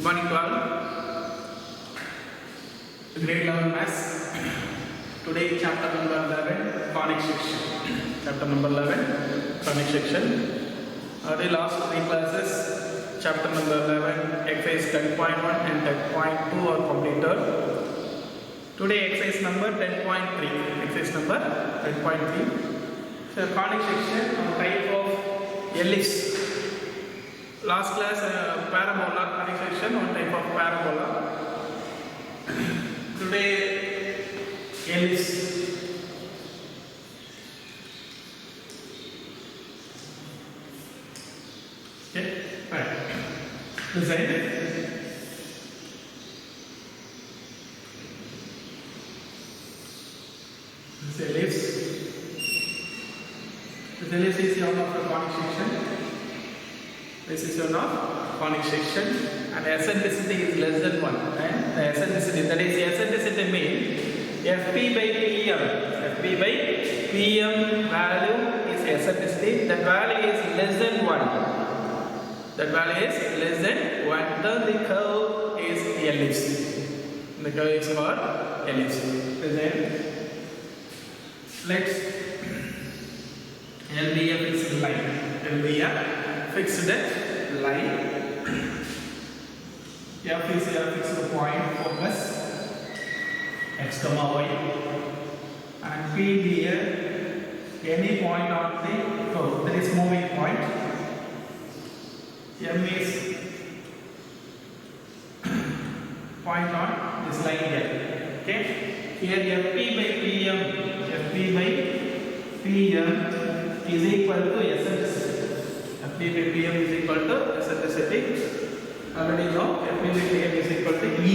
Good morning to all. Grade 11 Maths. Today chapter number 11, conic section. Chapter number 11, conic section. The last three classes, chapter number 11, exercise 10.1 and 10.2 are completed. Today exercise number 10.3. Exercise number 10.3. So conic section on type of ellipse. Last class parabola conic section on type of parabola. Today ellipse. Okay, right. Design. This ellipse. This ellipse is your conic section. This is your conic section, and eccentricity is less than 1. And the eccentricity, that is, the eccentricity means Fp by Pm. Fp by Pm value is eccentricity. That value is less than 1. That value is less than 1. Then the curve is ellipse. The curve is called ellipse. Then let's LBF is line. LBF fixed line. F is a fixed point, focus x comma y, and P be any point on the curve, that is moving point. M is point on this line here. Okay, here Fp by Pm, Fp by Pm is equal to eccentricity. Fp by Pm is equal to eccentricity. Already know Fp by Pm is equal to E.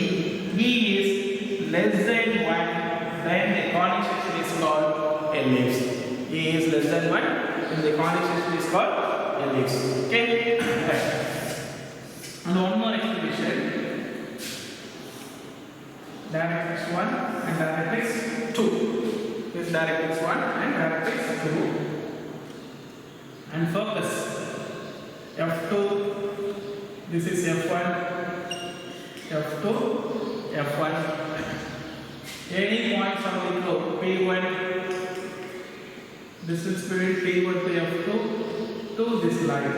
E is less than 1, then the conic section is called ellipse. E is less than 1, and the conic section is called ellipse. Okay? And one more explanation. Directrix 1 and directrix 2. This directrix 1 and directrix 2. And focus. F2, this is F1, F2, F1. Any points on the curve, P1, distance between P1 to F2 to this line,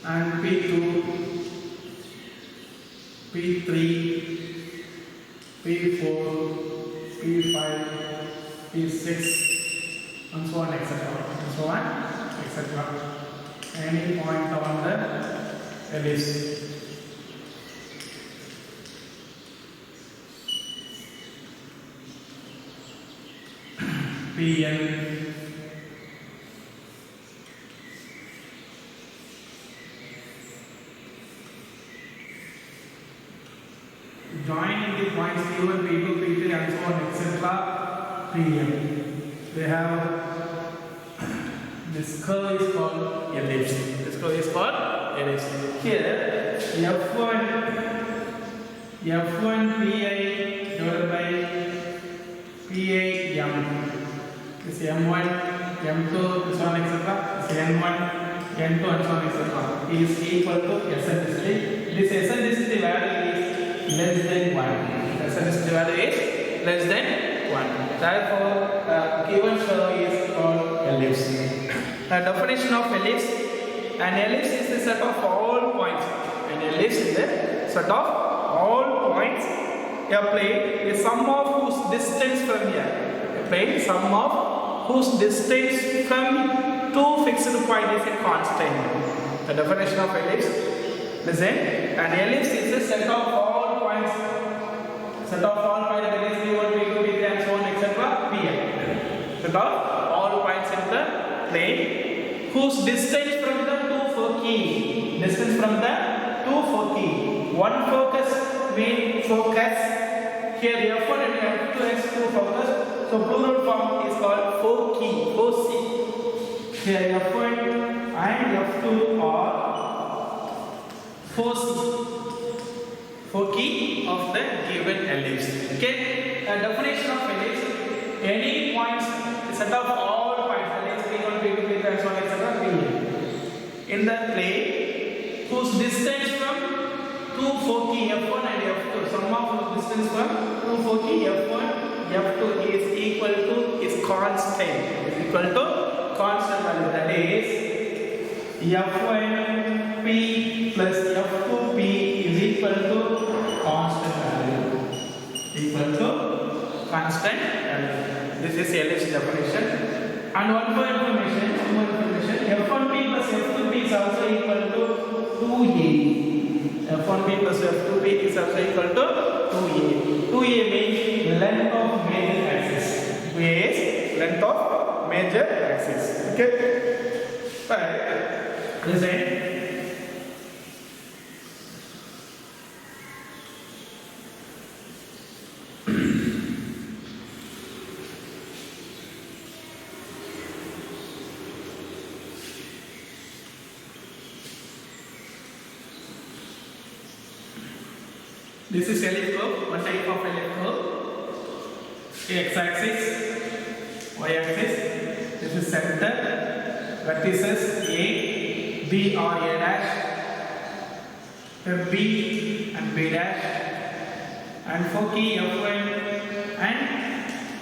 and P2, P3, P4, P5, P6, and so on, etc. And so on, etc. Any point on the ellipse. Pn, joining the points P1, P2, P3 and so on, etc. Pn. They have this curve is called ellipse. This curve is called ellipse. Here, F1 Pi divided by Pi M. This M1, M2, and so on, etc. This N1, N2, and so on, etc. is equal to eccentricity. This eccentricity value is less than 1. The eccentricity value is less than 1. Therefore, given curve is called ellipse. The definition of ellipse: an ellipse is the set of all points. An ellipse is the set of all points. A plane, the sum of whose distance from here. A plane, sum of whose distance from two fixed points is a constant. The definition of ellipse: listen, an ellipse is the set of all points. Set of all points, that is P1, P2, P3, and so on, etc. Pn. Set of all points in the plane whose distance from the two foci. Distance from the two foci. One focus means focus. Here F1 and F2 is two focus. So plural form is called foci. Foci. Here F1 and F2 are foci. Foci of the given ellipse. Okay. The definition of ellipse: any points, set of all points, that is P1, P2, P3, and so on, etc. in the plane whose distance from two two foci F1 and F2. Sum of the distance from two foci F1 F2 is equal to is constant. Is equal to constant value. That is F1P plus F2P is equal to constant value. Equal to constant value. This is LH definition. And one more information. F1P plus F2P is also equal to 2A. F1P plus F2P is also equal to 2A. 2A means length of major axis. 2A is length of major axis. Okay. Right. Listen. This is ellipse curve, one type of ellipse curve. X-axis, Y-axis. This is center. Vertices A, B or A dash, B and B dash, and foci F1 and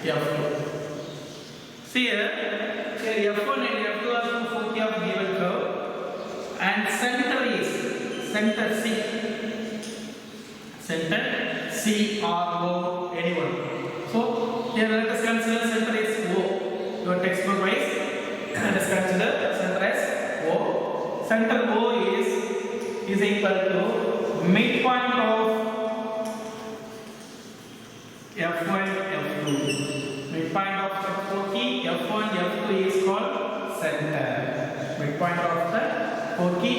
F2. See here F1 and F2 are two foci of given curve, and center is center C. Center C or O, anyone. So here let us consider center is O. Your textbook wise, let us consider center as O. Center O is equal to midpoint of F1 F2. Midpoint of the foci F1 F2 is called center. Midpoint of the foci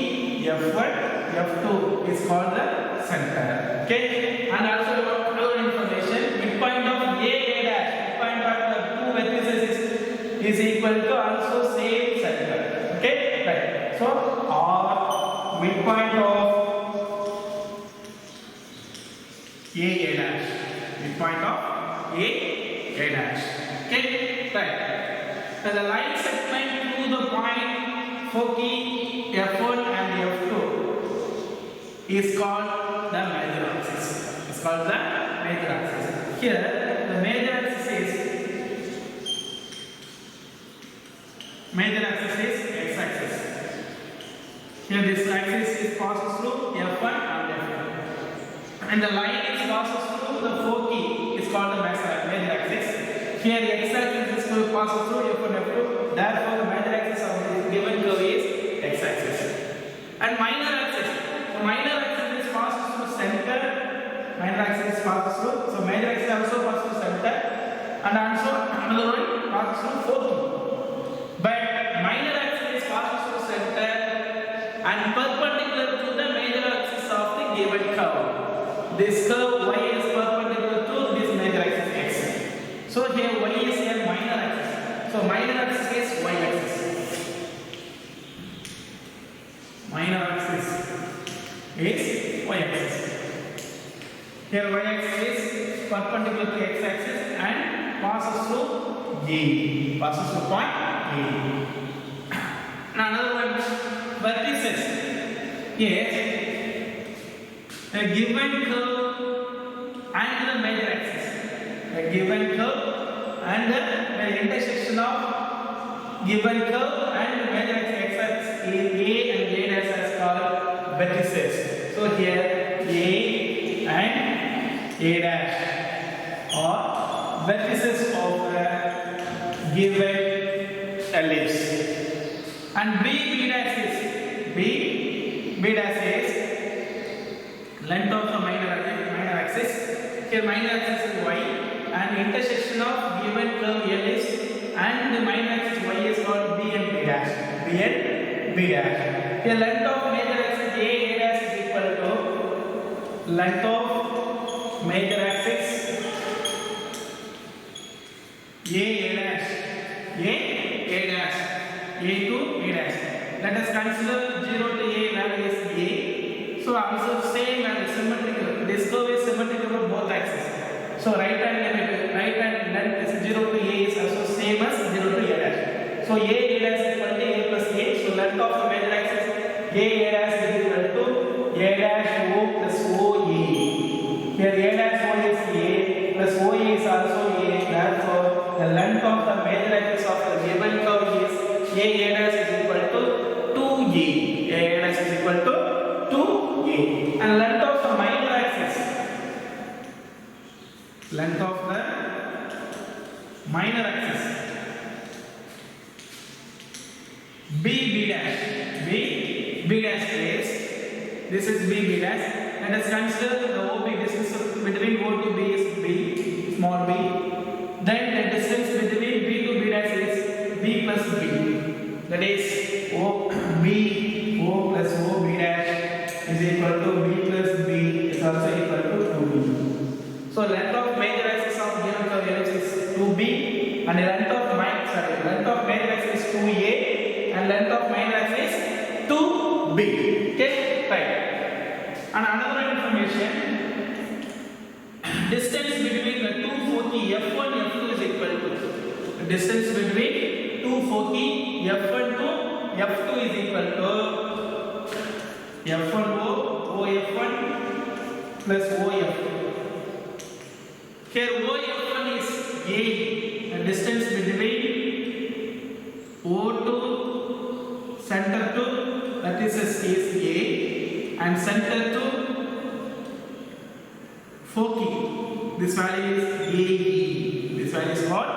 F1 F2 is called the center. Okay, and also another information, midpoint of A dash, midpoint of the two vertices is equal to also same center. Okay, right. So or midpoint of A dash, midpoint of A dash. Okay, right. So the line segment through the point foci F1 and F2 is called the major axis. It's called the major axis. Here, the major axis is x-axis. Here, this axis is passes through F1 and F2, and the line is passes through the foci. It's called the major axis. Here, the x-axis is passes through F1 and F2. Therefore, the major axis of the given curve is x-axis. And minor axis. The minor axis passes through center. Minor axis passes through. So major axis also passes through center, and also another one passes through foci. But minor axis passes through center and perpendicular to the major axis of the given curve. This curve y is perpendicular to this major axis x. So here y is a minor axis. So minor axis is y axis. Minor axis is y-axis. Here y-axis is perpendicular to x-axis and passes through A. Passes through point A. Now another one, vertices. Yes, a given curve and the major axis. A given curve and the intersection of given curve and the major axis is A and A dash is called vertices. So here A and A dash are vertices of the given ellipse. And B dash is length of the minor axis. Here minor axis is y, and intersection of given curve ellipse and the minor axis y is called B and B dash. Here length of major axis A dash is equal to length of major axis A dash A to A dash. Let us consider 0 to A value is A. So also same value, symmetrical. This curve is symmetrical for both axes. So right hand length is 0 to A is also same as 0 to A dash. So A dash is equal to A plus A. So length of the major axis A dash is equal to A dash O plus O Here A dash O is A plus OA is also A. Therefore, the length of the major axis of the given curve is A dash is equal to 2A. A dash is equal to 2A. And length of the minor axis. Length of the minor axis. B dash. B dash is. This is B dash. Let us consider the OB distance between O to B is B, small b. Then the distance between B to B dash is B plus B. That is O plus O B dash is equal to B plus B is also equal to 2B. So length of major axis of given curve is 2B and the length of major axis is 2A and length of minor axis is 2B. Okay, right. And another information, distance between the two foci F1 F2 is equal to distance between two foci F1 to F2 is equal to F1O OF1 plus OF2. Here OF1 is A, the distance between O to center to that is A. And center to foci, this value is AE. This value is called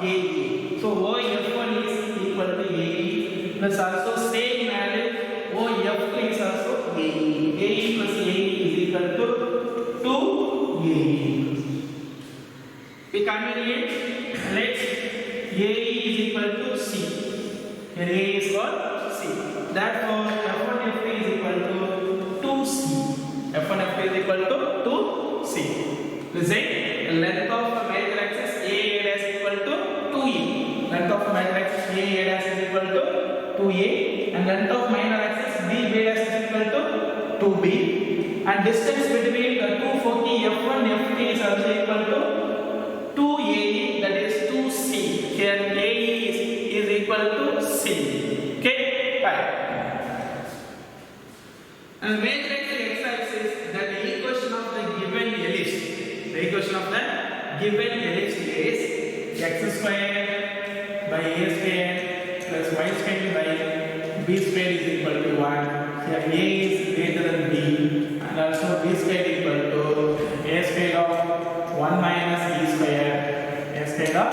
AE. So OF1 is equal to AE plus also same value OF2 is also AE. AE plus AE is equal to 2AE. We convenience let AE is equal to C. Here AE is called C. Therefore F1 F2 is equal to F1 F2 is equal to 2C. Listen, the length of the major axis A dash is equal to 2E. Length of major axis A dash is equal to 2A and length of minor axis B dash is equal to 2B. And distance between the two foci F1 F2 is also equal to 2AE, that is 2C. Here AE is equal to C. Okay, right. And major x-axis, that the equation of the given ellipse. The equation of the given ellipse is x square by a square plus y square by b square is equal to 1. Here a is greater than b and also b square is equal to a square of 1 minus e square. A square of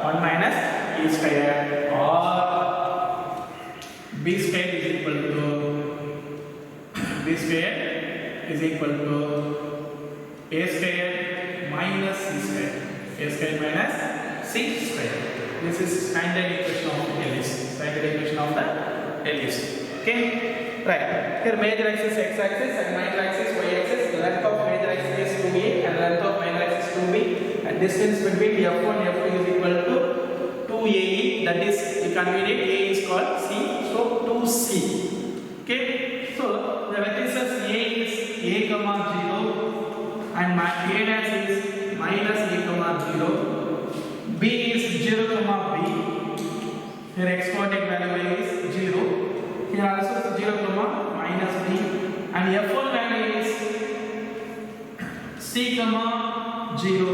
1 minus e square or b square is equal to B square is equal to A square minus C square. A square minus C square. This is standard equation of ellipse. Standard equation of the ellipse. Okay? Right. Here major axis x-axis and minor axis y-axis. The length of major axis is 2A and length of minor axis 2B. And distance between F1 and F2 is equal to 2AE. That is the convenient A is called C. So 2C. Okay? So the vertices A is A, 0 and A dash is minus A, 0. B is 0, B. Here x coordinate value is 0. Here also 0, minus B. And F1 value is C, 0.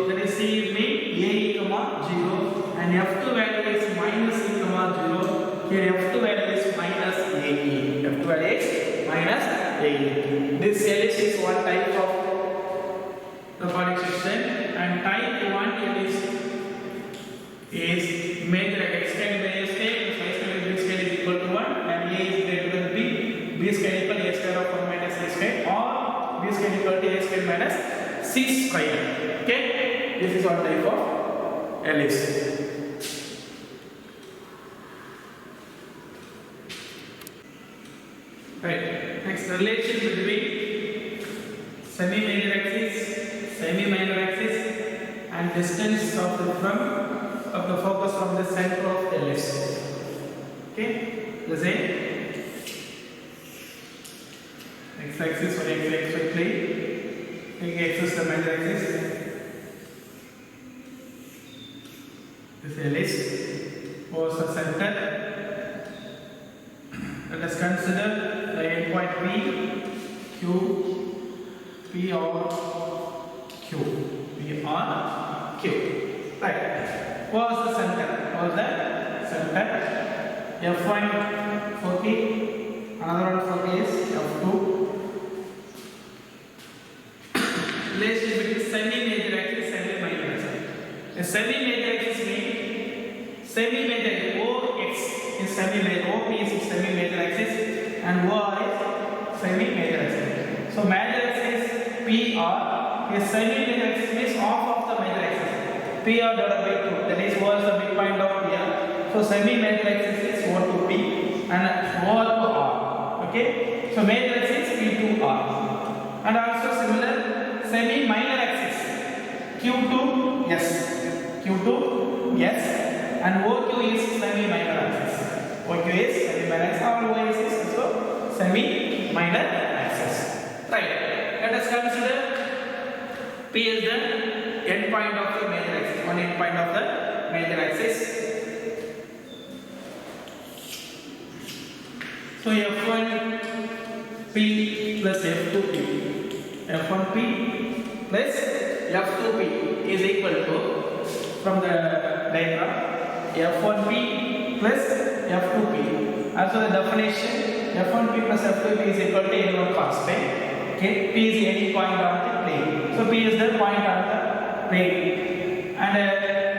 That is C mean A, 0. And F2 value is minus C, 0. Here F2 value is minus AE. F2 value is minus AE. This ellipse is one type of the conic section and type 1 ellipse is major extend by A square plus y square B square is equal to 1 and A is greater than B. B square equal to A square of 1 minus A square or B square equal to A square minus C square. Okay, this is one type of ellipse. Right. Next, relation between semi-major axis, semi-minor axis, and distance of the focus from the center of the ellipse. Okay, the same. X-axis or x-axis plane. X is the major axis. This ellipse was the center. Let us consider the endpoint P, Q, P or Q. P on Q. Right. What was the center? What was the center? F1 for P. Another one for P is F2. Relation between semi-major axis and semi-minor axis. A semi-major axis means semi-major OX is semi-major, OP is semi-major axis and OR is semi-major axis. So major axis PR is semi-major axis means half of the major axis. PR divided by 2. That is O is the midpoint of PR. So semi-major axis is O to P and OR to R. Okay. So major axis P to R. And also similar semi-minor axis Q to S. Q to S and OQ is semi-minor axis. OQ is semi-minor axis. All OS is also semi-minor axis. Right. Let us consider P is the end point of the major axis. One end point of the major axis. So F1P plus F2P. F1P plus F2P is equal to, from the diagram, F1P plus F2P. Also the definition, F1P plus F2P is equal to N1 constant. Okay, P is any point on the plane. So P is the point on the plane and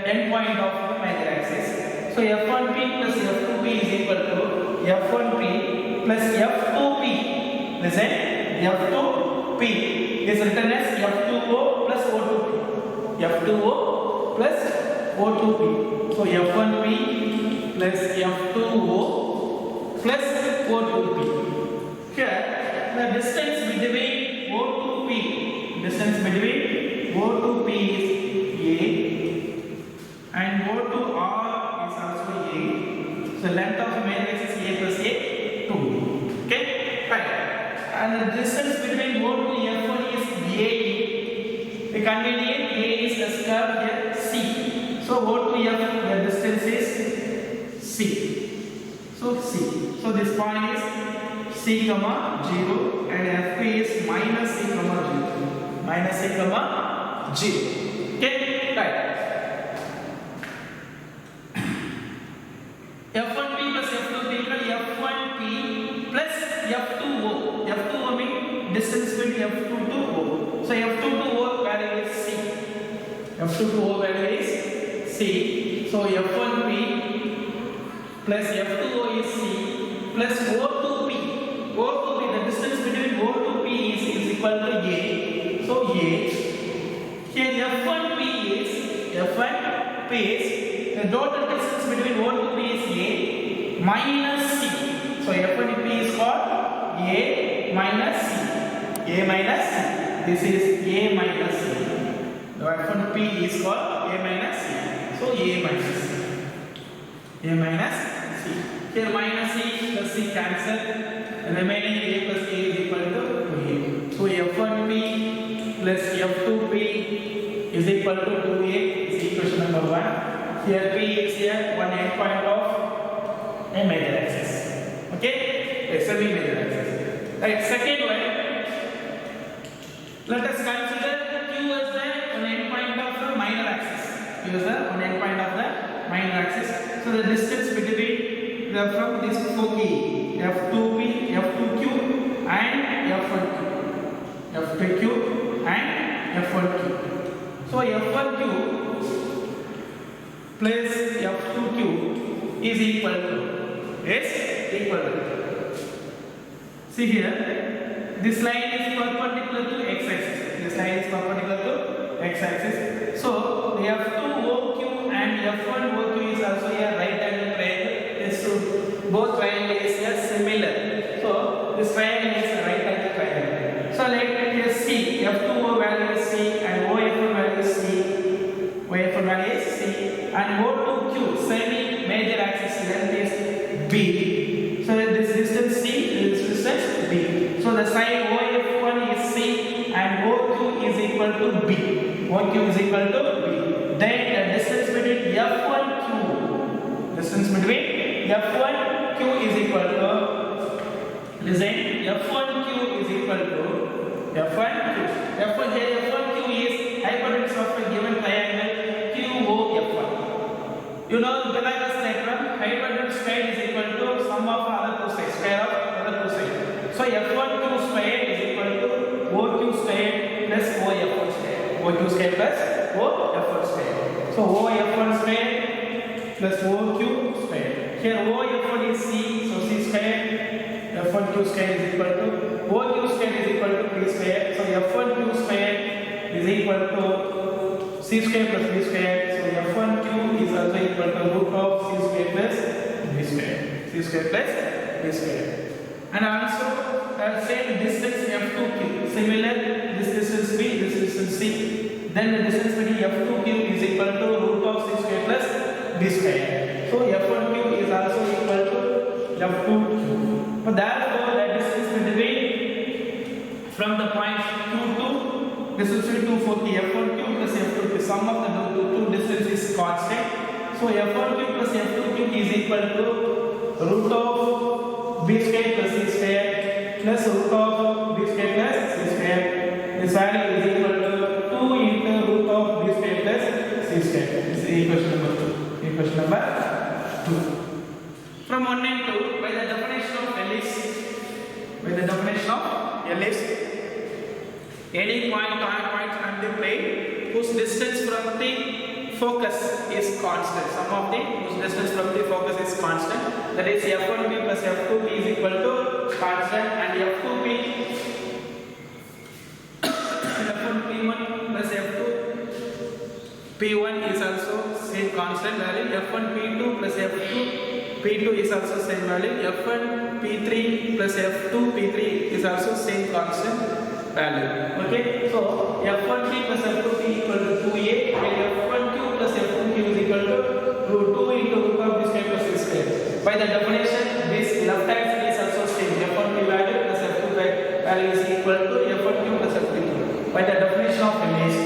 end point of the major axis. So F1P plus F2P is equal to F1P plus F2P. Listen, F2P is written as F2O plus O2P. F2O plus O2P. So F1P plus F2O plus O2P. Here, the distance between O to P, O to P is A and O to R is also A. So length of the major axis A plus A 2. Okay, right. And the distance between O to F1 is A. The convenient A is the curve here C. So O to F, the distance is C. So C. So this point is C comma 0 and FP is minus C comma 0. Minus C comma 0. Okay, right. F1P plus F2P equal F1P plus F2O. F2O means distance between F2 to O. So F2 to O value is C. F2 to O value is C. So F1P plus F2O is C plus O to P. O to P, the distance between O to P is equal to A. So A. Here F1P is the total distance between O to P is A minus C. So F1P is called A minus C. A minus C. This is A minus C. The F1P is called A minus C. So A minus C. A minus C. Here minus C plus C cancel. And remaining A plus A is equal to A. So F1P plus F2P is equal to 2A. Is equation number 1. Here P is here one end point of a major axis. Okay? A semi-major axis. Right, second one. Let us consider Q as the one end point of the minor axis. Q is the one end point of the minor axis. So the distance between from this 4 key F2P, F2Q and F1Q. F2Q and F1Q. So F1Q plus F2Q is equal to see here, this line is perpendicular to x-axis. This line is perpendicular to x-axis. So the F2OQ and F1OQ is also a right angle triangle. So both triangles are similar. So this triangle is a right angle triangle. So let us see F2O value is C and OF1 value is C. OF1 value is C and O2Q semi-major axis length is B. So this distance C, this distance B. So the side OF1 is C and OQ is equal to B. OQ is equal to B. Then the distance between F1Q, distance between F1Q is equal to, listen, F1Q is equal to F1Q. F1 here F1Q is OQ square plus OF1 square. So OF1 square plus OQ square. Here OF1 is C, so C square, F1Q square is equal to OQ square is equal to P square. So F1Q square is equal to C square plus B square. So F1Q is also equal to root of C square plus B square. C square plus B square. And also same distance F2Q. Similar, this distance B, this distance C. Then the distance between F2Q is equal to root of C square plus B square. So F1Q is also equal to F2Q. So therefore, the distance between from the point Q to this will be 240. F1Q plus F2Q. Sum of the two distances is constant. So F1Q plus F2Q is equal to root of B square plus C square plus root of B square plus C square. This value is equal to 2 into root of B square plus C square. This is equation number 2. Equation number 2. From 1 and 2, by the definition of ellipse, any point on the plane whose distance from the focus is constant. Sum of the whose distance from the focus is constant. That is F1P plus F2P is equal to constant, and F2P F1P1 plus F2P1 is also same constant value. F1P2 plus F2P2 is also same value. F1P3 plus F2P3 is also same constant value. Okay, so F1P plus F2P equal to 2a, and F1Q plus F2Q is equal to root 2 into root of B square plus C square. By the definition, this left hand side is also same. F1P value plus F2 value is equal to F1Q plus F2Q. By the definition of ellipse,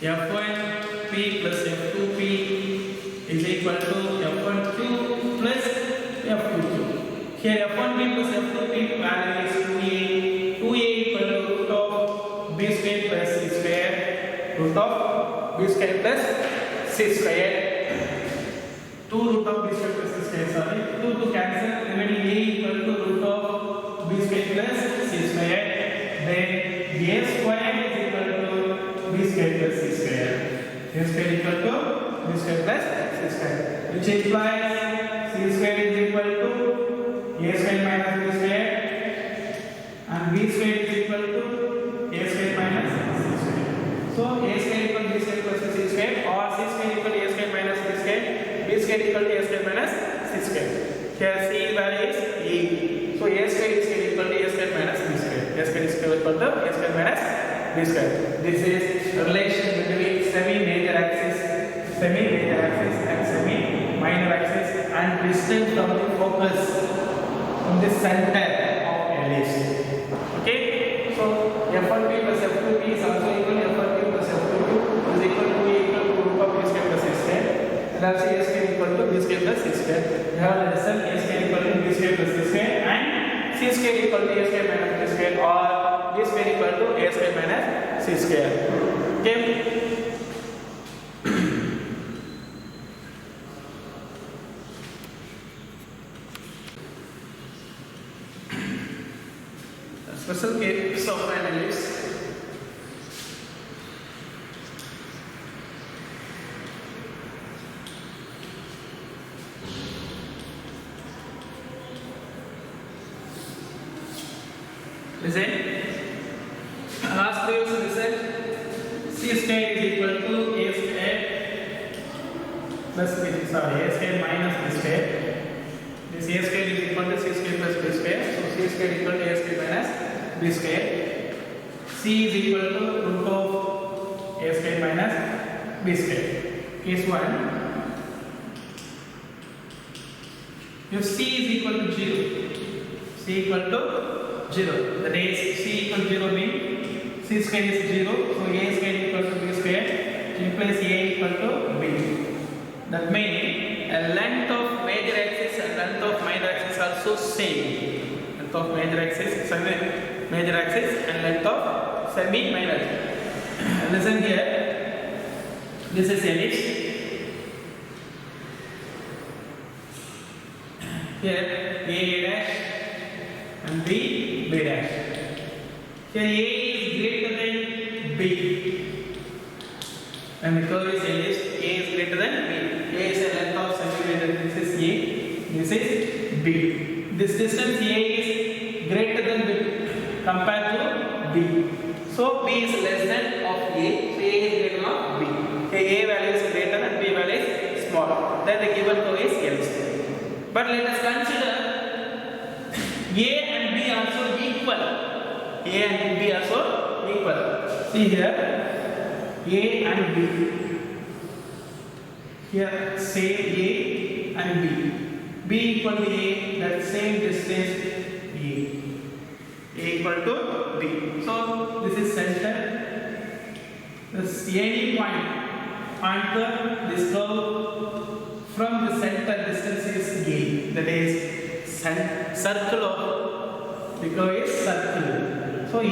F1P plus F2P is equal to F1Q plus F2Q. Here F1P plus F2P value is 2a. 2a equal to root of B square plus C square. Root of B square plus C square. 2 root of B square plus C square. Sorry, 2 to cancel. Remaining a equal to root of B square plus C square. Then a square is equal to B square plus C square. A square equal to B square plus C square, which implies C square is equal to A square minus B square, and B square is equal to A square minus C square. So A square equal to B square plus C square, or C square equal to A square minus B square, B square equal to A square minus C square. Here C value is A. So A square is equal to A square minus B square. A square is equal to A square minus B square. This is relation between semi-major axis and semi-minor axis, and distance from the focus from the center of ellipse. Okay, so F1P plus F2P is also equal to F1Q plus F2Q is equal to root of B square plus C square, and also A square equal to B square plus C square. We have the result A square equal to B square plus C square, and C square equal to A square minus B square, or B square equal to A square minus C square. Okay. Special case of an ellipse. Listen. Last previous result, C square is equal to A square plus B, sorry, A square minus B square. This A square is equal to C square plus B square. So C square equal to A square minus B square. C is equal to root of A square minus B square. Case 1. If C is equal to 0, C equal to 0. That is C equal to 0 means C square is 0. So A square equal to B square. So implies A equal to B. That means a length of major axis and length of minor axis also same. Length of major axis, semi-major axis, and length of semi-minor axis. Listen here. This is ellipse. Here A dash and B dash. Here A is greater than B. And the curve is ellipse, A is greater than B. A is a length of centimeter. This is A. This is B. This distance A is greater than B compared to B. So B is less than of A. So A is greater than of B. Okay, A value is greater and B value is smaller. Then the given curve is ellipse. But let us consider A and B also equal. A and B also equal. See here, A and B. Here say A and B. B equal to A, that same distance A. A equal to B. So this is center. This any point anchor this curve from the center distance is A. That is circle of the curve is circle. So A is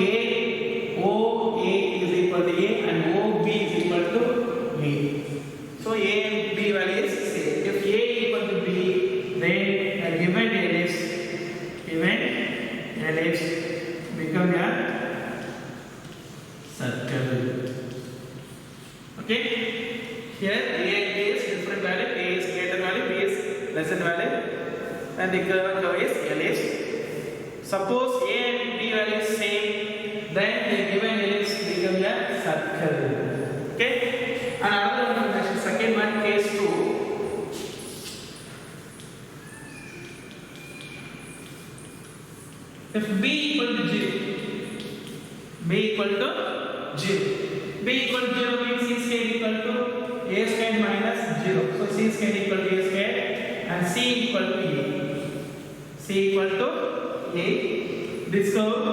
equal to A and OB is equal to A. So A and B value is same. If A equal to B, then a given ellipse become a circle. Okay? Here A and B is different value. A is greater value, B is lesser value, and the curve is ellipse. Suppose A and B value is same, then the given ellipse become a circle. Okay? And another one, second one, case 2. If B equal to 0, B equal to 0. B equal to 0 means C square equal to A square minus 0. So C square equal to A square and C equal to A. C equal to A. This curve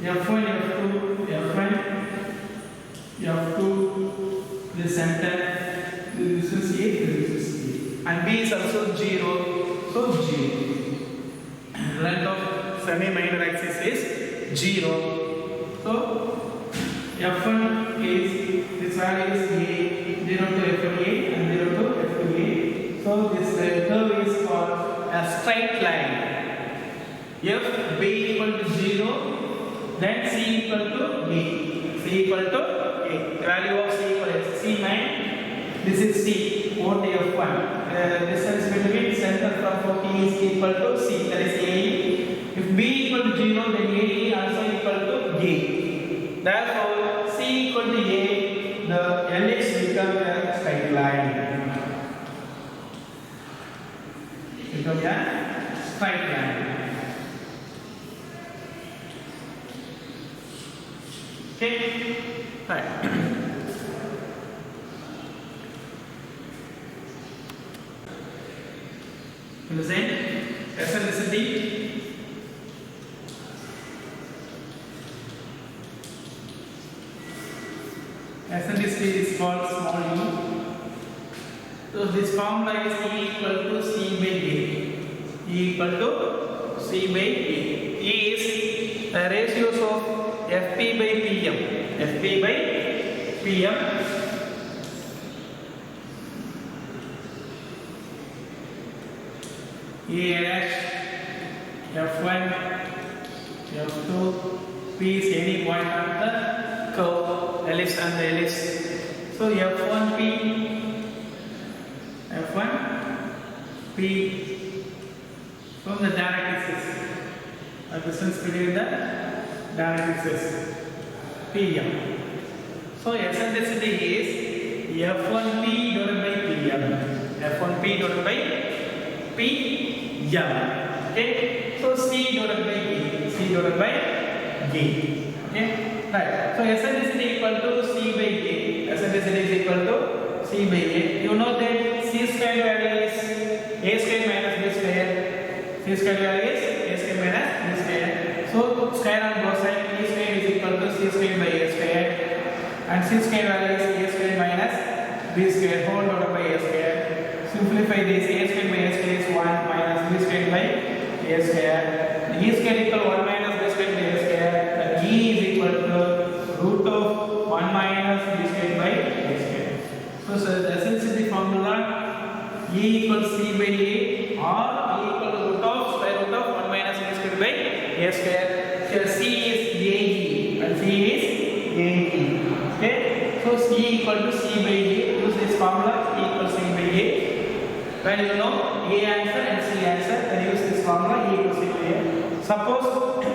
F1, F2, F1, F2, the center, this is A, this is A. And B is also 0, so 0. Length of semi-minor axis is 0. So F1 is, this value is A, 0 to F1A and 0 to F2A. So this curve is called a straight line. If B equal to 0, then C equal to A. C equal to A. The value of C equal to C9. This is C, O to F1. The distance between center from 40 is equal to C, that is AE. If B equal to 0, then AE also equal to A. Therefore, C equal to A, the ellipse becomes a straight line. Becomes a straight line. Okay? Right. Understand? Eccentricity. Eccentricity is called small e. So this formula is E equal to C by A. E equal to C by A. E is the ratios of Fp by Pm. Fp by Pm. A dash, F1, F2, P is any point on the curve, ellipse and the ellipse. So F1P, F1P from the direct axis, a distance between the direct axis, PM. So eccentricity is F1P divided by PM. F1P divided by PM. Okay, so C divided by A. C divided by A. Okay, right. So eccentricity equal to C by A. Eccentricity is equal to C by A. You know that C square value is A square minus B square. C square value is A square minus B square. So square on both sides. E square is equal to C square by A square. And C square value is A square minus B square whole divided by A square. Simplify this. A square by A square is 1 minus B square by A square. E square equal 1 minus B square by A square. And E is equal to root of 1 minus B square by A square. So the eccentricity formula E equals C by A or E A square. Here C is AE and C is AE. Okay, so C equal to C by A. Use this formula, E equals C by A. When you know A answer and C answer, then use this formula, E equals C by A. Suppose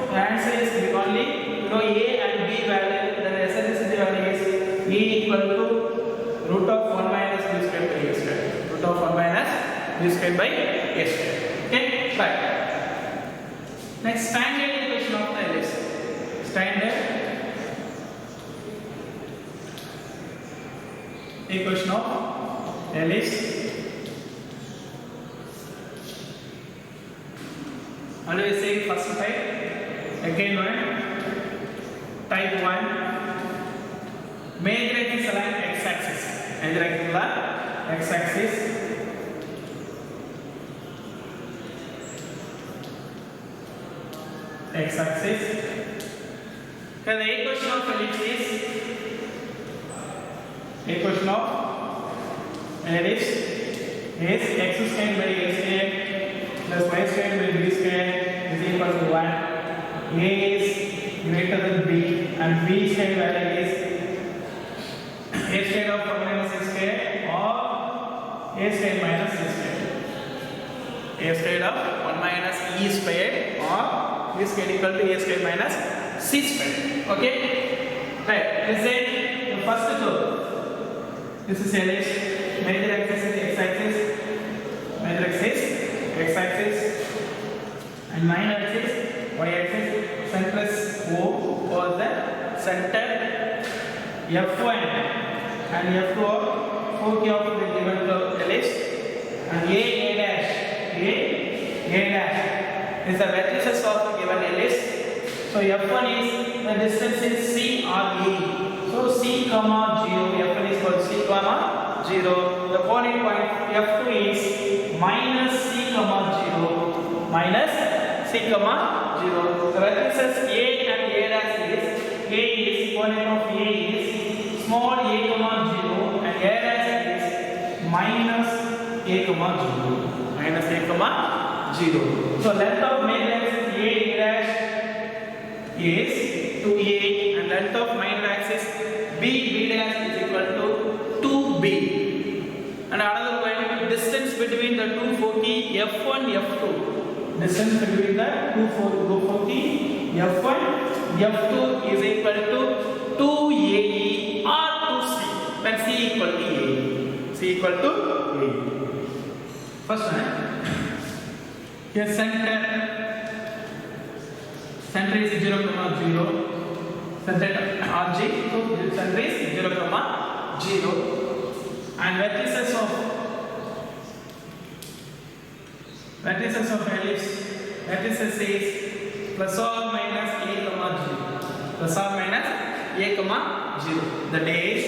the answer is only you know A and B value, then the eccentricity value is E equal to root of 1 minus B square by A square. Root of 1 minus B square by A square. Okay, right. Next, standard equation of the ellipse. Standard equation of ellipse. Always say first type, again one, type 1. Major axis along x-axis. Major axis along x-axis. X-axis. And the equation of ellipse is x squared by a squared plus y squared by b squared is equal to 1. A is greater than b and b squared value is a squared of 1 minus a squared or a squared minus c squared. A squared of 1 minus e squared or b squared equal to a squared minus c squared. Okay? Right. Let's say the first two. This is ellipse. Major axis is x-axis. Major axis x-axis and minor axis y-axis. Center is O for the center F1 and F2 of 4 of the given ellipse and A dash is the vertices of the given ellipse. So F1 is the distance is C or A. So C comma 0. F1 is called C comma 0. The coordinate point F2 is minus C comma 0. Minus C comma 0. The vertices A and A dash is coordinate of A is small a comma 0 and A dash is minus a comma 0. Minus a comma 0. So length of main axis A dash is 2A and length of minor axis B dash is equal to 2B. And another one, distance between the two foci F1 F2. Distance between the two foci F1 F2 is equal to 2AE or 2C when C equal to A. C equal to A. First one. Here center is 0, 0. Center RG, so center is 0, 0. And vertices of ellipse, vertices is plus or minus a comma 0. Plus or minus a comma 0. The days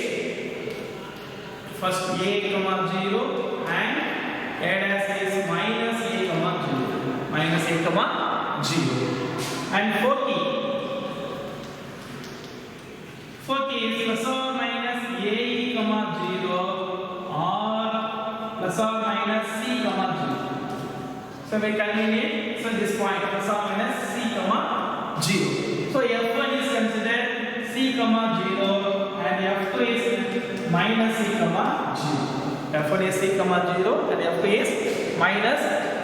first a comma 0 and a dash is minus a comma 0. Minus a comma 0. And 40 is plus or minus a comma 0 or plus or minus c comma 0. So we convenient, so this point plus or minus c comma 0. So F1 is considered c comma 0 and F2 is minus c comma 0. F1 is c comma 0 and F2 is minus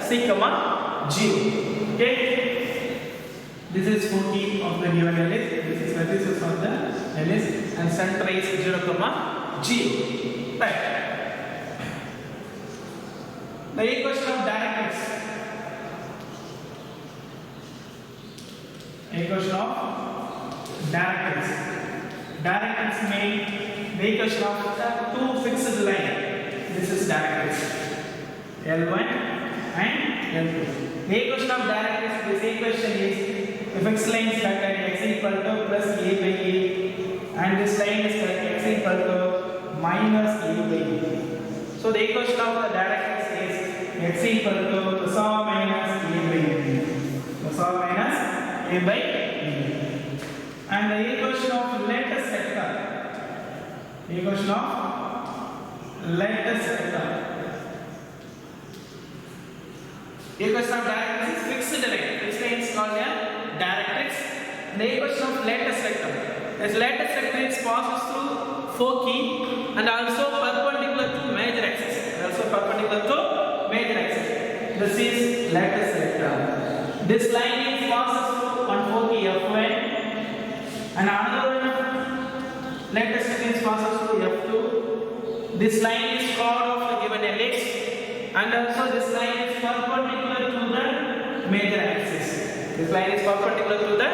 c comma 0. Okay. This is 40 of the given ellipse. This is vertices of the ellipse and center is 0, 0. Right. The equation of directrix. Equation of directrix. Directrix means the equation of the two fixed lines. This is directrix. L1 and L2. The equation of directrix. This equation is the fixed line is like x equal to plus a by a and this line is like x equal to minus a by b. So the equation of the directrix is x equal to plus or minus a by b. Plus or minus a by b. And the equation of lattice vector. Equation of lattice vector. Equation of directrix is fixed line. This line is called a directrix. The equation of lattice rectum. This lattice rectum passes through foci and also perpendicular to major axis. This is lattice rectum. This line is passes through one foci F1 and another lattice rectum passes through F2. This line is chord of the given ellipse and also this line is perpendicular to the major axis. This line is perpendicular to the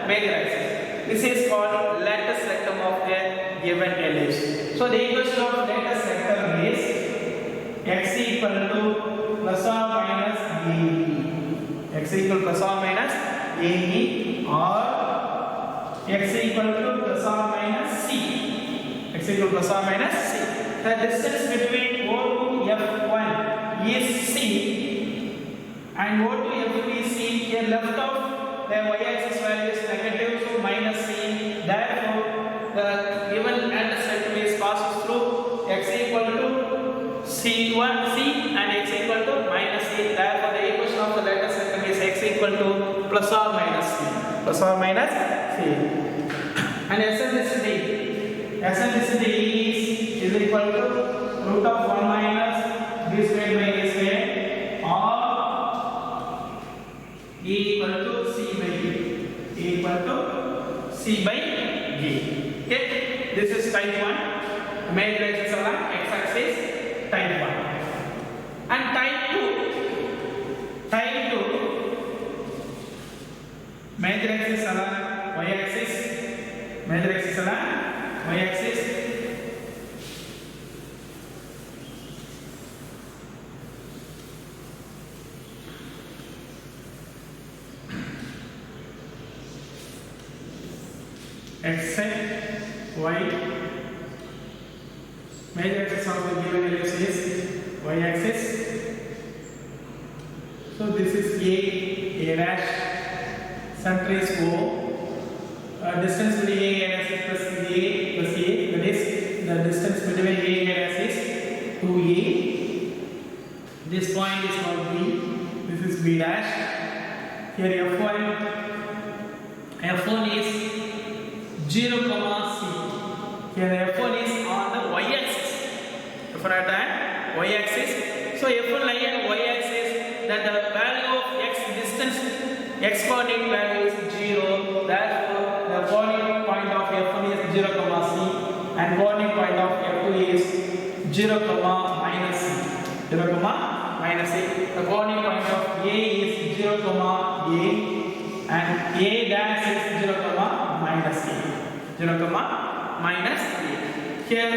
major axis. This is called lattice rectum of the given ellipse. So the equation of lattice rectum is x equal to plus or minus AE. X equal plus or minus AE or x equal to plus or minus C. X equal plus or minus C. The distance between O to F1 is C and O to F2 is C. Here left of the y-axis value is negative, so minus C. Therefore, the given lattice rectum is passes through x equal to C1 C and x equal to minus C. Therefore, the equation of the lattice rectum is x equal to plus or minus C. Plus or minus C. And eccentricity is equal to root of 1 minus b squared by a squared or e equal to c by d. Okay, this is type 1. Major axis along x-axis, type 1. And type 2, major axis along y-axis, x, y, major axis of the given ellipse is y-axis. So this is A dash, center is O. Distance between A dash plus A, that is the distance between A dash is 2A. This point is called B. This is B dash. Here F1 is 0, C. Here F1 is on the y-axis. F1 at the y-axis. So F1 lie on y-axis. That the value of x distance, x coordinate value is 0. Therefore, the coordinate point of F1 is 0, C, and coordinate point of F2 is 0, minus C. 0, minus C. The coordinate point of A is 0, A, and A dash is 0, minus C. 0, minus A. Here,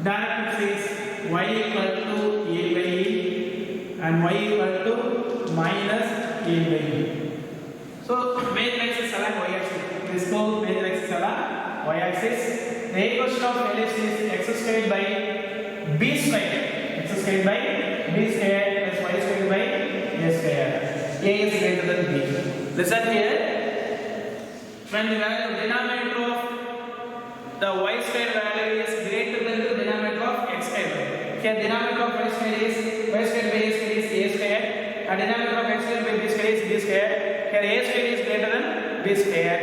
directrix is y equal to A by E and y equal to minus A by E. So, major axis along y-axis. This called major axis along y-axis. The equation of ellipse is x squared by b squared. X squared by b squared plus y squared by a squared. A is greater than b. Listen here. When the value denominator of the y squared value is greater than the denominator of x squared. Here denominator of y squared is a squared and denominator of x squared by b squared is b squared. Here a squared is greater than b squared.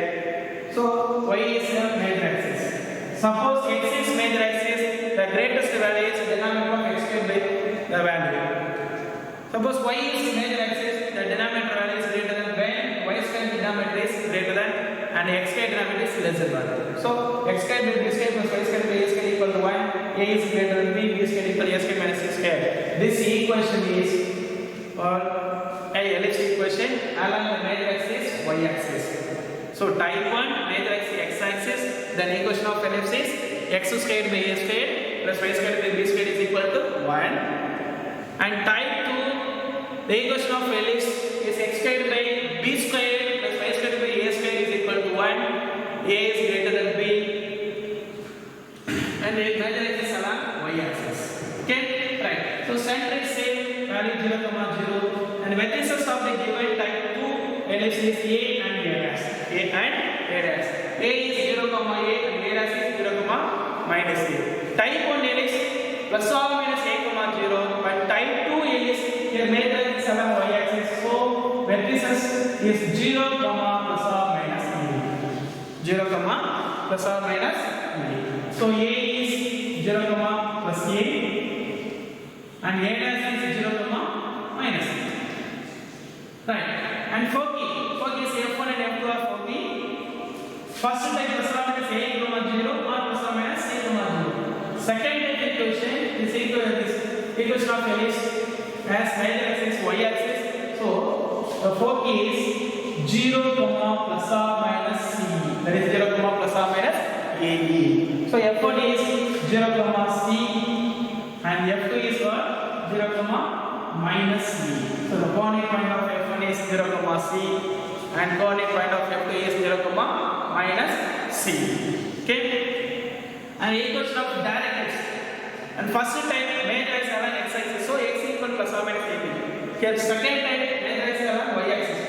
So y is a major axis. Suppose x is major axis, the greatest value is denominator of x squared by the value. Suppose y is major axis, the denominator value is greater than when y squared denominator is greater than and x squared denominator is less than 1. So x squared by b squared plus y squared by a squared equal to 1. A is greater than b squared equal to a squared minus c squared. This equation is a ellipse equation along the major axis y-axis. So type 1 major axis x-axis, then equation of ellipse is x squared by a squared plus y squared by b squared is equal to 1. And type 2 the equation of ellipse is x squared by b squared plus y squared by a squared is equal to 1. A is greater than b and the major axis along y-axis. Okay, right. So center is same value 0, 0 and vertices of the given type 2 ellipse is A and A dash. A is 0, A and A dash is 0, minus A. Type 1 ellipse plus or minus A, 0, but type 2 ellipse here major axis along y-axis. So is 0, plus or minus a. 0, plus or minus a. So a is 0, plus a, and a dash is 0, minus a. Right. And for key is F1 and F2 are for key. First type plus or minus a, 0 or plus or minus a, 0. Second type equation is equation of L is as neither axis y axis. So the for key is 0, plus or minus c. That is 0, plus or minus a. So F1 is 0, c, and F2 is what? 0, minus c. So the coordinate point of F1 is 0, c, and coordinate point of F2 is 0, minus c. Okay? And equation of direct. And first type major is along x axis. So x equal plus or minus ab. Here second type major is along y axis.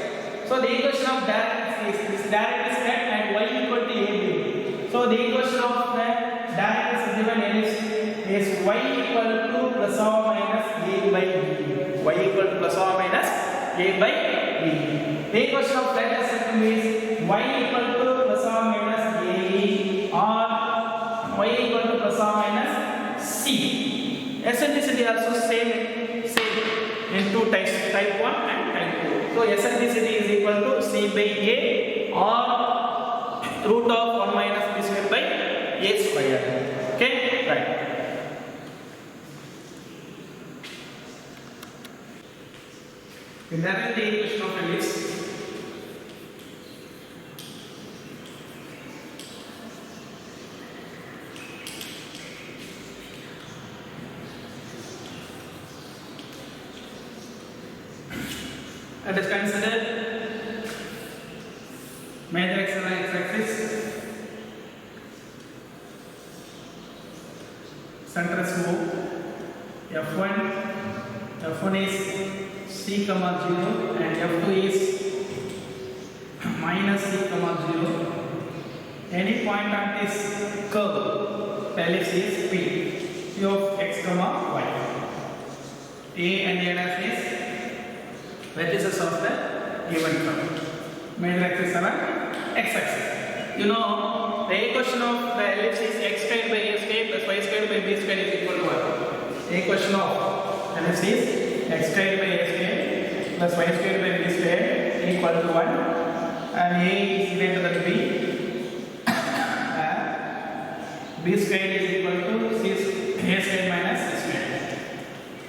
So the equation of direct is this direct is that and y equal to ab. So the equation of the direct is given is y equal to plus or minus a by b. Y equal to plus or minus a by b. The equation of direct is y equal to plus or minus a or y equal to plus or minus c. Eccentricity also same in two types, type 1 and type 2. So eccentricity is equal to c by a or root of 1 minus b square by a square. Okay, right. In that the equation of ellipse. Let us consider major axis and x axis, center is O, F1 is c, 0 and F2 is minus c, 0. Any point on this curve, ellipse is P of x, y. A and A dash is vertices of the given curve. Major axis and x axis. You know the equation of the ellipse is x squared by a squared plus y squared by b squared is equal to what? The equation of ellipse is x squared by a squared plus y squared by b squared equal to 1, and a is greater than b, and b squared is equal to a squared minus c squared.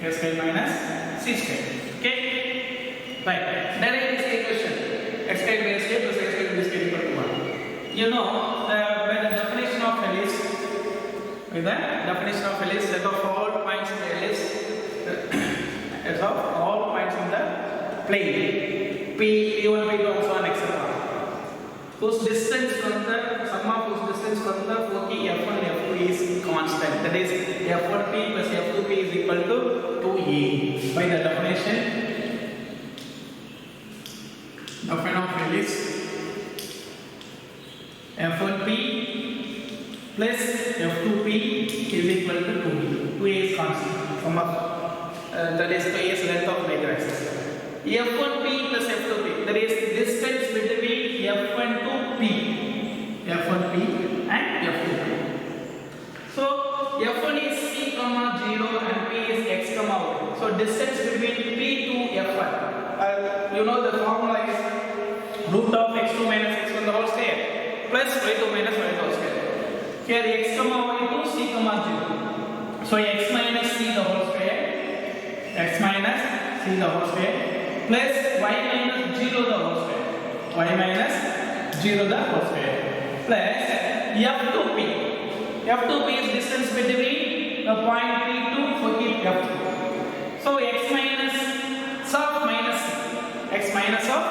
A squared minus c squared. Okay. Right. Derivate this equation. X squared by a squared plus x squared by b squared equal to 1. You know by the definition of ellipse, set of all points in the ellipse, set of all points in the plane, P1, P2, and so on, etc. Whose distance from the sum of whose distance from the foci F1 and F2 is constant. That is F1P plus F2P is equal to 2E. By the definition of ellipse, F1P plus F2P is equal to 2E. 2A is constant. Sum of that is 2A is length of major axis. F1P plus F2P, that is distance between F1 to P. F1P and F2P. So F1 is c, 0 and P is x, y. So distance between P to F1. You know the formula is root of x2 minus x1 the whole square plus y2 minus y whole square. Here x, y to c, 0. So x minus c the whole square, x minus c the whole square plus y minus 0 the whole square, y minus 0 the whole square plus F2P. F2P is distance between the point P to foci F2. So x minus of minus c, x minus of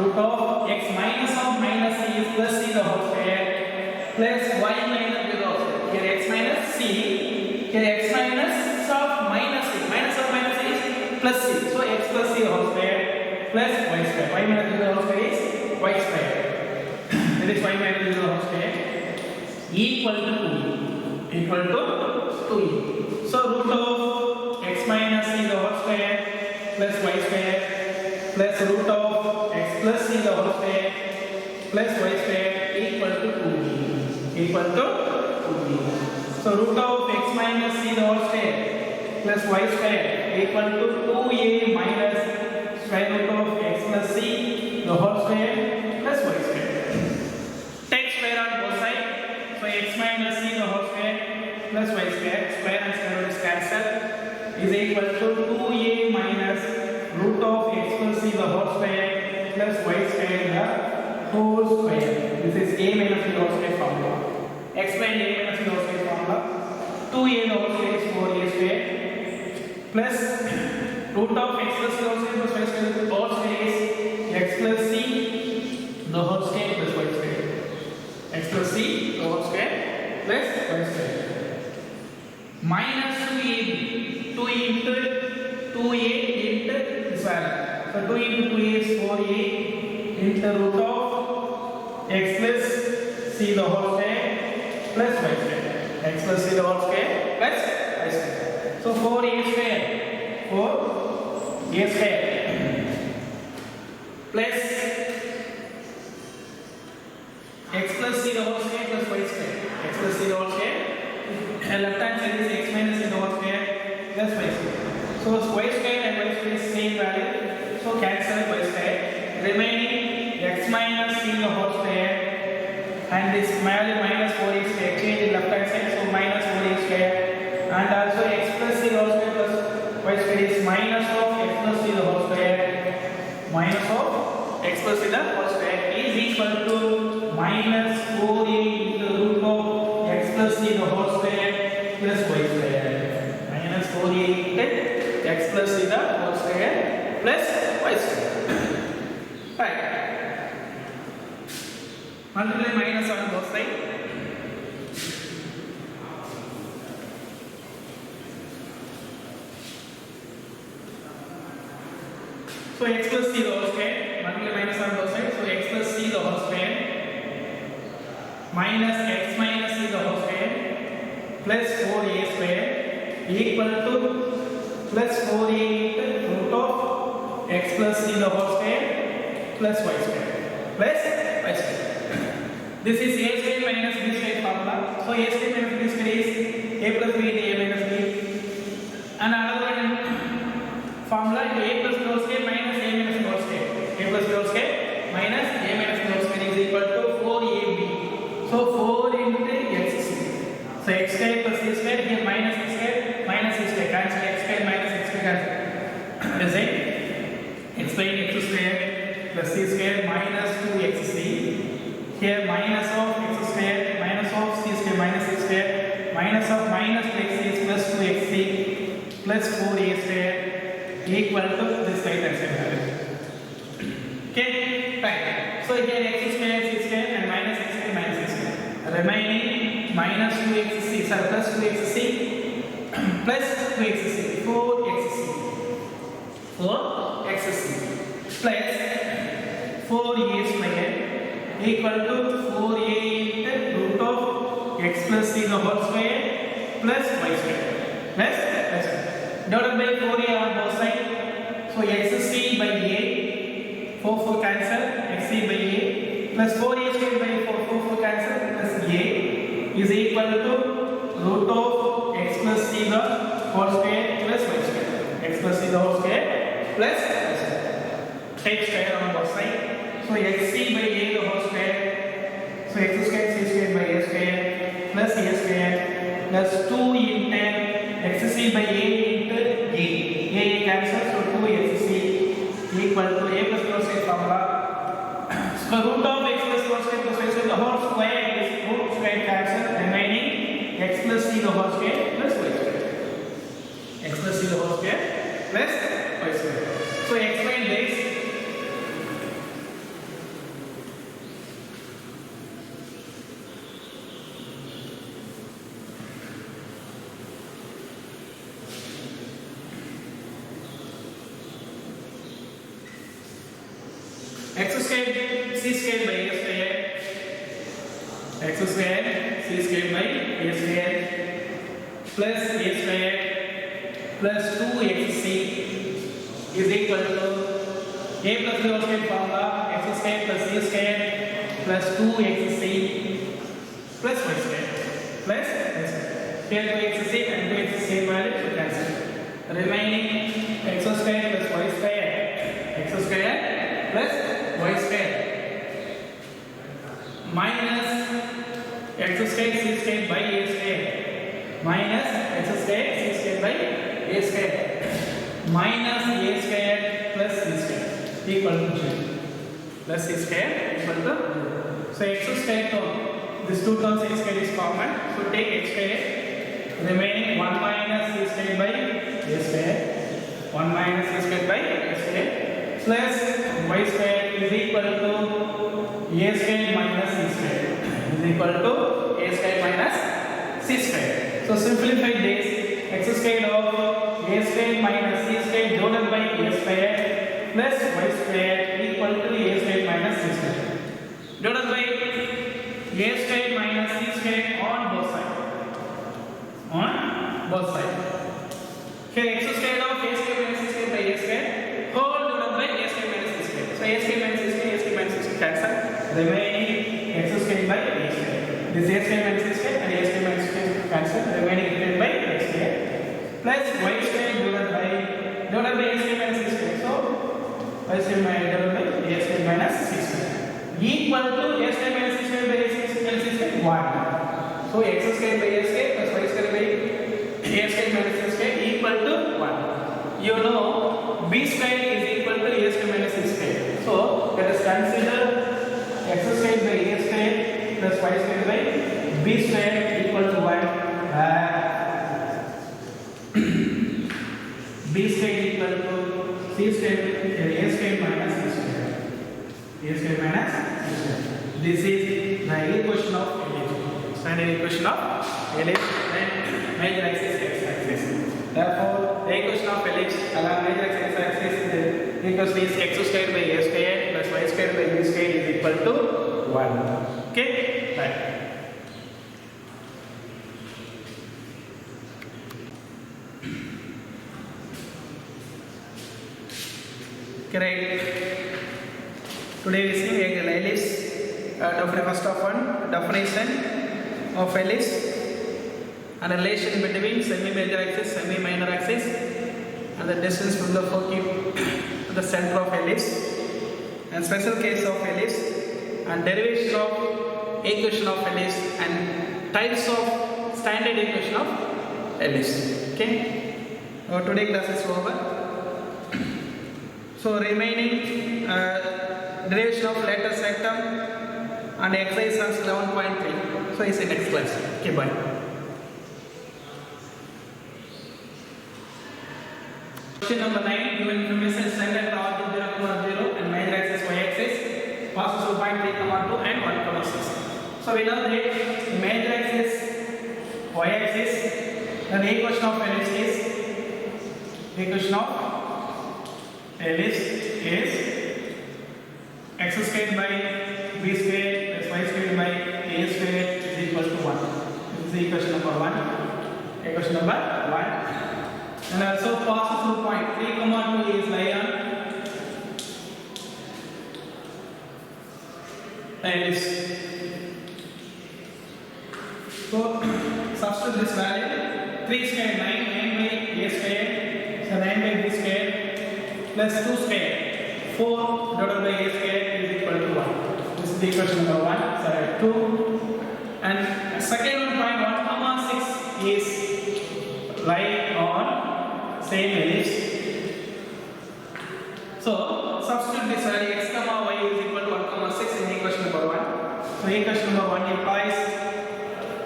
root of x minus of minus c is plus c the whole square plus y minus 0 whole square. Here x minus c, here x minus of minus c, minus of minus c is plus c. So x plus c whole square plus y square. Y minus 0 whole square is y square. That is y minus 0 whole square equal to 2e. Equal to 2e. So root of x minus c the whole square plus y square plus root of x plus c the whole square plus y square equal to 2b. Equal to 2b. So root of x minus c the whole square plus y square equal to 2a minus square root of x plus c the whole square plus y square. Take square on both sides. So x minus c the whole square plus y square, square and square root is cancelled, is equal to 2a minus root of x plus c the whole square plus y square the whole square. This is a minus b whole square formula. Explain a minus b whole square formula. 2a the whole square is 4a square plus root of x plus c the whole square plus y square the whole square is x plus c the whole square plus y square. X plus c the whole square plus y square. Minus 2ab. 2 into 2a into this value. So 2 into 2a is 4a into root of x plus c the whole square plus y square. X plus c the whole square plus y square. So 4a square. 4a square plus x plus c the whole square plus y square. X plus c the whole square. And left hand side is x minus c the whole square plus y square. So y square and y square is same value. So cancel y square. Remaining x minus c the whole square and this value minus 4a square. Change in left hand side. So minus 4a square. And also x plus c the whole square plus y square is minus of x plus c the whole square. Minus of x plus c the whole square is equal to minus 4a into root of x plus c the whole square plus y square. Minus 4a into x plus c the whole square plus y square. Right. Multiply minus on both sides. So x plus c the whole square. Multiply minus on both sides. So x plus c the whole square minus x minus c the whole square plus 4a square equal to plus 4a into root of x plus c the whole square plus y square plus y square. This is a square minus b square formula. So a square minus b square is a plus b into a minus b. And another one formula is a plus b whole square minus a minus b whole square. A plus b whole square minus a minus b whole square is equal to 4ab. So 4 into xc. So x square plus c square here minus x square minus c square cancel x square minus x square cancel. Is it? Explain x square plus c square minus 2xc. Here minus of x square minus of c square minus x square minus of minus 2xc is plus 2xc plus 4a square equal to this right hand side value. Okay, right. So here x square c square and minus x square minus x square. Remaining minus 2xc plus 2xc plus 2xc 4xc 4xc plus 4a square equal to 4a into root of x plus c the whole square plus y square plus y square divided by 4a on both sides. So xc by a 4 cancel xc by a plus 4a square by 4 cancel plus a is equal to root of x plus c the whole square plus y square. X plus c the whole square plus y square. Take square on both sides. So xc by a the whole square. So x square c square by a square plus a square plus 2 into xc by a into a. A cancel so 2xc equal to a plus b whole square formula. So root of x plus b whole square plus y square the whole square is root square cancel remaining x plus c the whole square plus y square. X plus c the whole square plus y square. So explain this. X square c square by a square. X square c square by a square plus a square plus 2xc is equal to a plus b whole square formula. X square plus c square plus 2xc plus y square plus s square. Here 2xc and 2xc same value to cancel. Remaining x square plus y square, x square plus y square minus x square c square by a square minus x square c square by a square minus a square plus c square equal to 0 plus c square equal to 0. So x square term, this two terms x square is common, so take x square, remaining 1 minus c square by a square, 1 minus c square by a square plus y square is equal to a square minus c square is equal to a square minus c square. So simplify this, x square of a square minus c square divided by a square plus y square equal to a square minus c square divided by a square minus c square on both sides. On both sides. Here x square of a square minus c square by a square whole divided by a square minus c square. So a square minus c square, a square minus c square cancel. Remaining x square by a square. This a square minus c square and a square minus c square cancel. Remaining divided by a square plus y square divided by a square minus c square. So y square divided by a square minus c square equal to a square minus c square by a square minus c square 1. So x square by a square plus y square by a square minus c square equal to 1. You know b square is equal to a square minus c square. So let us consider x square by a square plus y square by b square equal to 1. B square equal to c square a square minus c square. A square minus c square. This is the equation of LH. Standard equation of LH and major axis x axis. Therefore, the equation of LH along major axis x axis the equation is x square by a square plus y square by b square is equal to 1. Okay? Right. Right. Today we see ellipse. First of one, definition of ellipse and relation between semi-major axis, semi-minor axis, and the distance from the focus to the center of ellipse, and special case of ellipse, and derivation of equation of ellipse, and types of standard equation of ellipse. Okay. Today class is over. So remaining derivation of lateral sectum and exercise 11.3. So it's in next class. Okay, bye. Question number 9. Given information standard origin 0, and major axis y axis passes through point 3, 2 and 1, 6. So we know that the major axis y axis, then the equation of ellipse is x squared by b squared plus y squared by a squared is equal to 1. This is the equation number 1. Equation number 1. And also passes through point 3, 2 is lie on ellipse. So substitute this value 3 square 9 by a square, so 9 by b square plus 2 square 4 divided by a square is equal to 1. This is the equation number 1. Sorry, 2. And second one point 1, 6 is lie on same ellipse. So substitute this value x comma y is equal to 1, 6 in equation number 1. So equation number 1 implies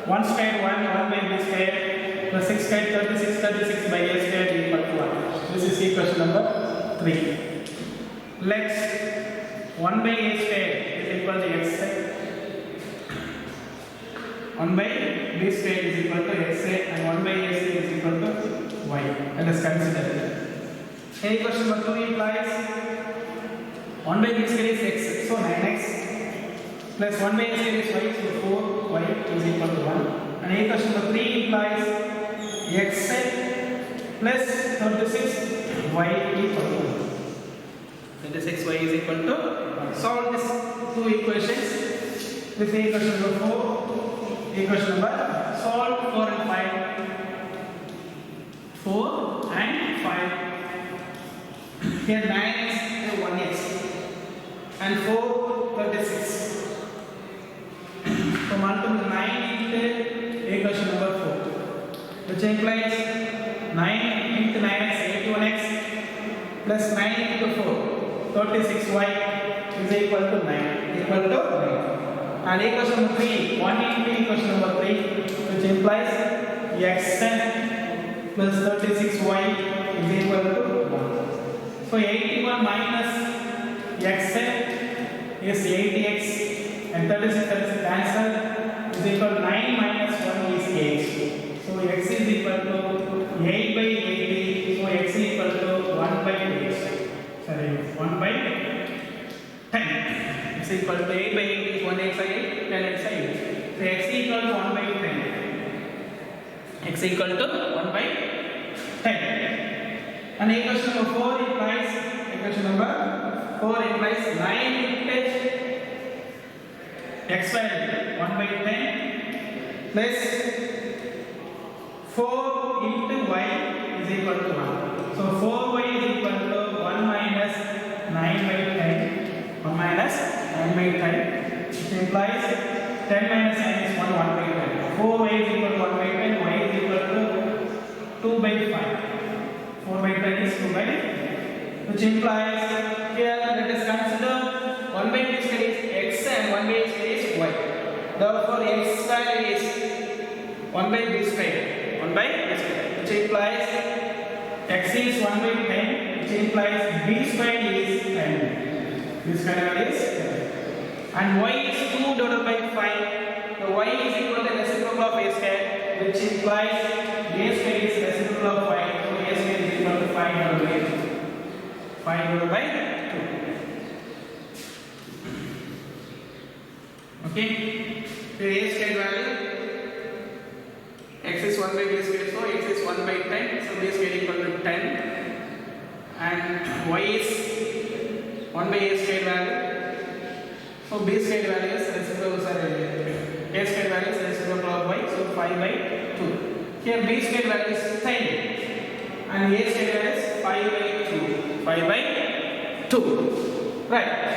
1 square 1 by b square plus 6 square 36 by a square is equal to 1. This is equation number 3. Let's 1 by a square is equal to x. 1 by b square is equal to x and 1 by a square is equal to y. Let us consider it. Equation number 2 implies 1 by b square is x, so 9x plus 1 by a square is y, so 4y is equal to 1. And equation number 3 implies x plus 36y equal to 1. 36y is equal to solve this two equations. This is equation number 4, equation number solve 4 and 5. 4 and 5. Here 9x and 1x and 4 36. So multiply 9 into equation number 4, which implies 9 into 9x 81x plus 9 into 4 36y is equal to 9. And equation number 3, 1 into equation number 3, which implies xn plus 36y is equal to 1. So 81 minus xn is 80x and 36 cancelled is equal to 9 minus 1 is 8. So x is equal to 8 by 80. So x is equal to 1 by 8. Sorry, 1 by 10. X is equal to 8 by 8 is 1x by 8, 10x by 8. So x is equal to 1 by 10. X is equal to 1 by 10. And equation number 4 implies 9 into x value 1 by 10 plus 4 into y is equal to 1. So 4y is equal to 1 minus 9 by 10. 1 minus 9 by 10, which implies 10 minus 9 is 1 by 10. 4y is equal to 1 by 10, y is equal to 2 by 5. 4 by 10 is 2 by 5, which implies here let us consider 1 by x is x and 1 by x is y. Therefore, x value is 1 by b square. 1 by b square, which implies x is 1 by 10, which implies b square is 10. B square value is 10. And y is 2 divided by 5. The y is equal to reciprocal of a square, which implies a square is reciprocal of 5. So a square is equal to 5 divided by 2. 5 divided by 2. Okay. The a square value, x is 1 by b square, so x is 1 by 10, so b square equal to 10, and y is 1 by a square value, so b square value is reciprocal, a square value is reciprocal of y, so 5 by 2. Here b square value is 10 and a square value is 5 by 2. 5 by 2. Right.